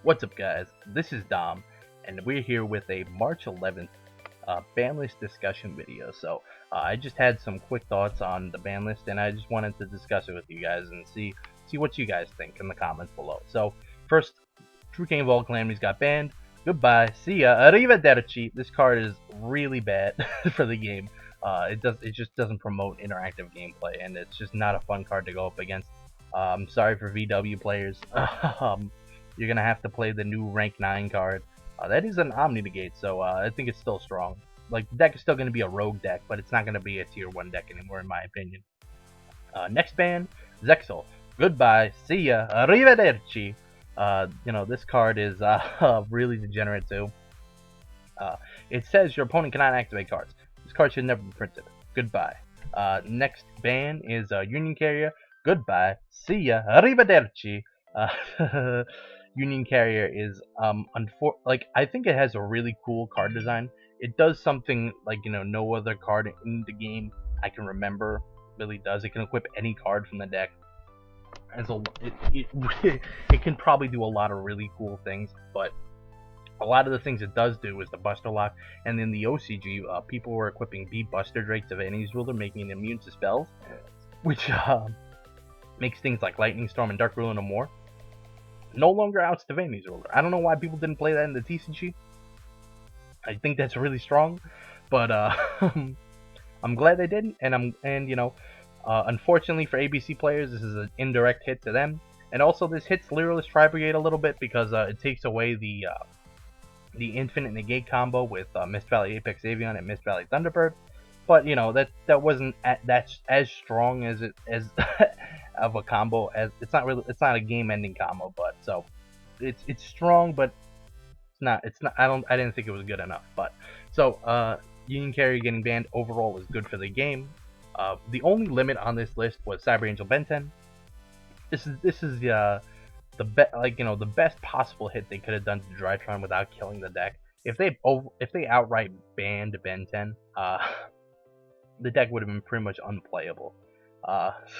What's up, guys? This is Dom, and we're here with a March 11th ban list discussion video. I just had some quick thoughts on the ban list, and I just wanted to discuss it with you guys and see what you guys think in the comments below. So first, True King of All Calamities got banned. Goodbye, see ya, arrivederci. This card is really bad for the game. It just doesn't promote interactive gameplay, and it's just not a fun card to go up against. I'm sorry for VW players. You're gonna have to play the new rank 9 card. That is an Omni Negate, so I think it's still strong. Like, the deck is still gonna be a rogue deck, but it's not gonna be a tier 1 deck anymore, in my opinion. Next ban, Zexal. Goodbye, see ya, arrivederci. This card is really degenerate too. It says your opponent cannot activate cards. This card should never be printed. Goodbye. Next ban is Union Carrier. Goodbye. See ya. Arrivederci. Union Carrier is I think it has a really cool card design. It does something like no other card in the game I can remember really does. It can equip any card from the deck. It can probably do a lot of really cool things, but a lot of the things it does do is the Buster Lock, and in the OCG, people were equipping Beat Buster Drake to Vanity's Ruler, making it immune to spells, which makes things like Lightning Storm and Dark Ruler no more. No longer outs to Vanity's Ruler. I don't know why people didn't play that in the TCG. I think that's really strong, but I'm glad they didn't, unfortunately for ABC players, this is an indirect hit to them, and also this hits Lyralist Tri Brigade a little bit because it takes away the Infinite Negate combo with Mist Valley Apex Avian and Mist Valley Thunderbird, but that wasn't that's as strong as of a combo as it's not a game-ending combo, but so it's strong, but it's not I didn't think it was good enough, but Union Carrier getting banned overall is good for the game. The only limit on this list was Cyber Angel Ben 10. This is the best possible hit they could have done to Drytron without killing the deck. If they outright banned Ben 10, the deck would have been pretty much unplayable.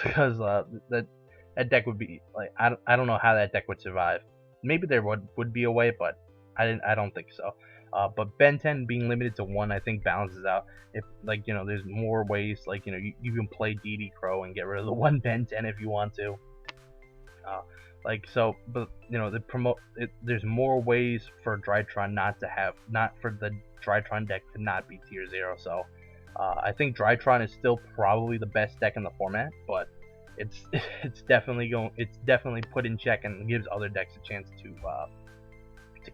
Because that deck would be like I don't know how that deck would survive. Maybe there would be a way, but I don't think so. But Ben 10 being limited to 1, I think balances out. If there's more ways, you can play DD Crow and get rid of the 1 Ben 10 if you want to. There's more ways for Drytron not for the Drytron deck to not be tier 0. So I think Drytron is still probably the best deck in the format, but it's definitely put in check and gives other decks a chance to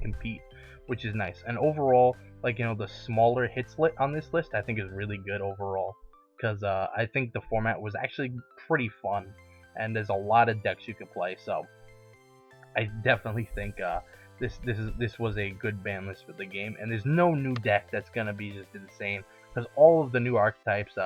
compete, which is nice. And overall, the smaller hits on this list I think is really good overall, because I think the format was actually pretty fun, and there's a lot of decks you can play. So I definitely think this was a good ban list for the game, and there's no new deck that's gonna be just insane, because all of the new archetypes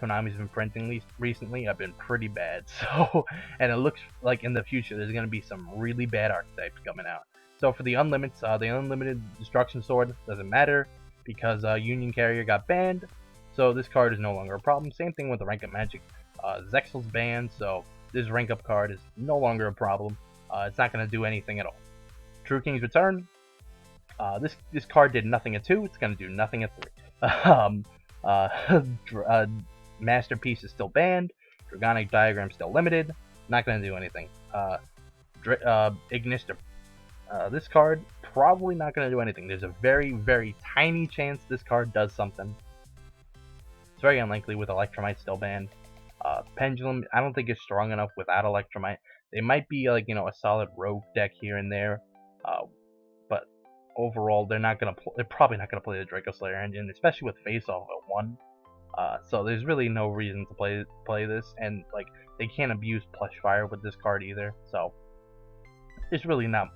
Konami's been printing recently have been pretty bad. So, and it looks like in the future there's gonna be some really bad archetypes coming out. So for the unlimited Destruction Sword doesn't matter because Union Carrier got banned, so this card is no longer a problem. Same thing with the Rank Up Magic. Zexal's banned, so this rank up card is no longer a problem. It's not going to do anything at all. True King's Return. This card did nothing at 2. It's going to do nothing at 3. Masterpiece is still banned. Dragonic Diagram still limited. Not going to do anything. Ignister. This card probably not going to do anything. There's a very, very tiny chance this card does something. It's very unlikely with Electromite still banned. Pendulum, I don't think is strong enough without Electromite. They might be a solid rogue deck here and there, but overall they're probably not gonna play the Draco Slayer engine, especially with Face Off at 1. So there's really no reason to play this, and they can't abuse Plush Fire with this card either. So there's really not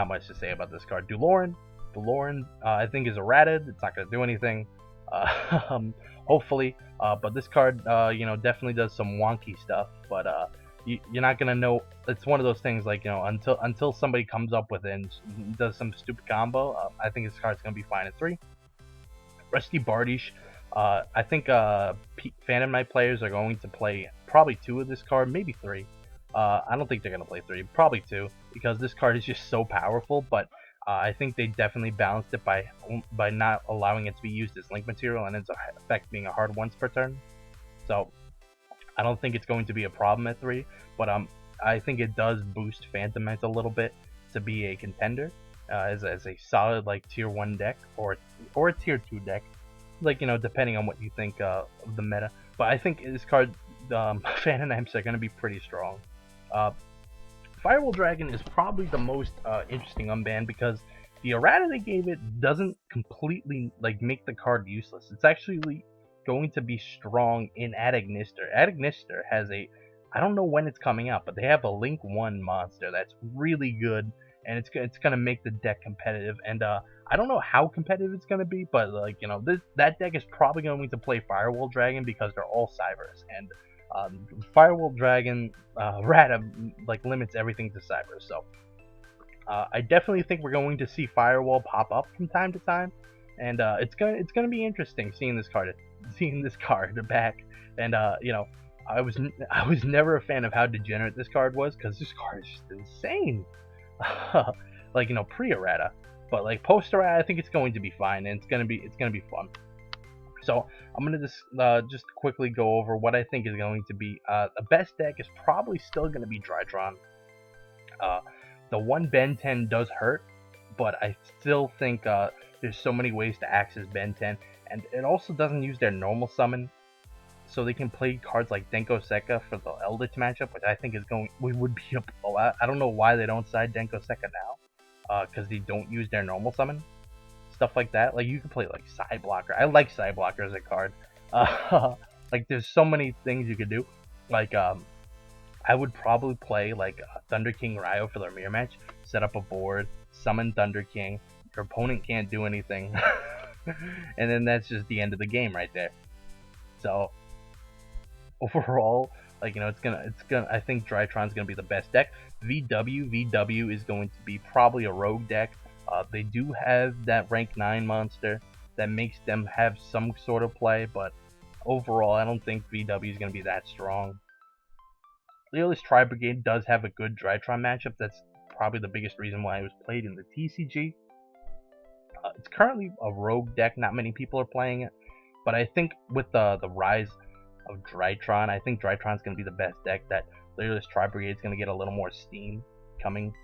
much to say about this card. Duloran, I think is errated. It's not gonna do anything. Hopefully, but this card, definitely does some wonky stuff. But you're not gonna know. It's one of those things until somebody comes up with it and does some stupid combo. I think this card's gonna be fine at 3. Rusty Bardish. I think Phantom Knight players are going to play probably 2 of this card, maybe 3. I don't think they're gonna play 3, probably 2, because this card is just so powerful. But I think they definitely balanced it by not allowing it to be used as link material and its effect being a hard once per turn. So I don't think it's going to be a problem at 3, but I think it does boost Phantomite a little bit to be a contender as a solid like tier 1 deck or a tier 2 deck, like, you know, depending on what you think of the meta. But I think this card, Phantom Imps are going to be pretty strong. Uh, Firewall Dragon is probably the most interesting unban because the errata they gave it doesn't completely like make the card useless. It's actually going to be strong in Adagnister. Adagnister has a, I don't know when it's coming out, but they have a Link 1 monster that's really good, and it's gonna make the deck competitive. And I don't know how competitive it's gonna be, but like, you know, that deck is probably going to play Firewall Dragon because they're all Cybers, and Firewall Dragon Rata like limits everything to Cyber. So I definitely think we're going to see Firewall pop up from time to time, and it's gonna be interesting seeing this card back. And you know, I was never a fan of how degenerate this card was because this card is just insane. Like, you know, pre-errata, but like post-errata, I think it's going to be fine, and it's gonna be fun. So I'm gonna just quickly go over what I think is going to be the best deck. Is probably still gonna be Drytron. The one Ben 10 does hurt, but I still think there's so many ways to access Ben 10, and it also doesn't use their normal summon, so they can play cards like Denko Sekka for the Eldritch matchup, which I think would be a lot. I don't know why they don't side Denko Sekka now, because they don't use their normal summon. Stuff like that. Like, you can play like Side Blocker. I like Side Blocker as a card. Like, there's so many things you could do. Like, I would probably play like Thunder King Ryo for their mirror match. Set up a board, summon Thunder King. Your opponent can't do anything, and then that's just the end of the game right there. So overall, like, you know, it's gonna. I think Drytron's gonna be the best deck. VW is going to be probably a rogue deck. They do have that rank 9 monster that makes them have some sort of play, but overall, I don't think VW is going to be that strong. Leoless Tri-Brigade does have a good Drytron matchup. That's probably the biggest reason why it was played in the TCG. It's currently a rogue deck. Not many people are playing it, but I think with the rise of Drytron, I think Drytron's going to be the best deck. That Leoless Tri-Brigade is going to get a little more steam coming.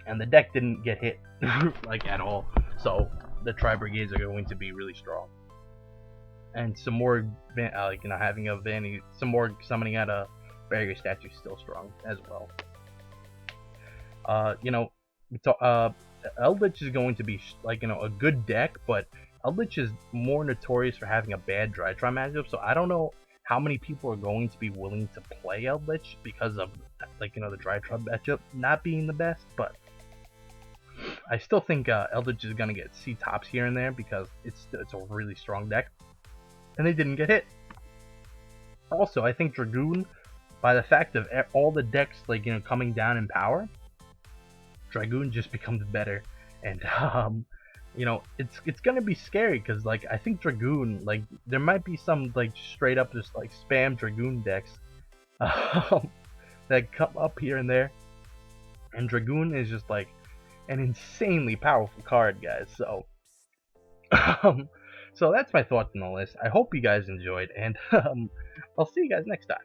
And the deck didn't get hit like at all, so the Tri-Brigades are going to be really strong. And some more, like, you know, having a Vanny, some more summoning out a barrier statue is still strong as well. You know, Eldritch is going to be like, you know, a good deck, but Eldritch is more notorious for having a bad Drytron matchup. So I don't know how many people are going to be willing to play Eldritch because of, like, you know, the Drytron matchup not being the best, but I still think Eldritch is going to get C-tops here and there because it's a really strong deck, and they didn't get hit. Also, I think Dragoon, by the fact of all the decks, like, you know, coming down in power, Dragoon just becomes better, and you know, it's going to be scary because, like, I think Dragoon, like, there might be some like straight up just like spam Dragoon decks that come up here and there, and Dragoon is just like an insanely powerful card, guys. So so that's my thoughts on the list. I hope you guys enjoyed, and I'll see you guys next time.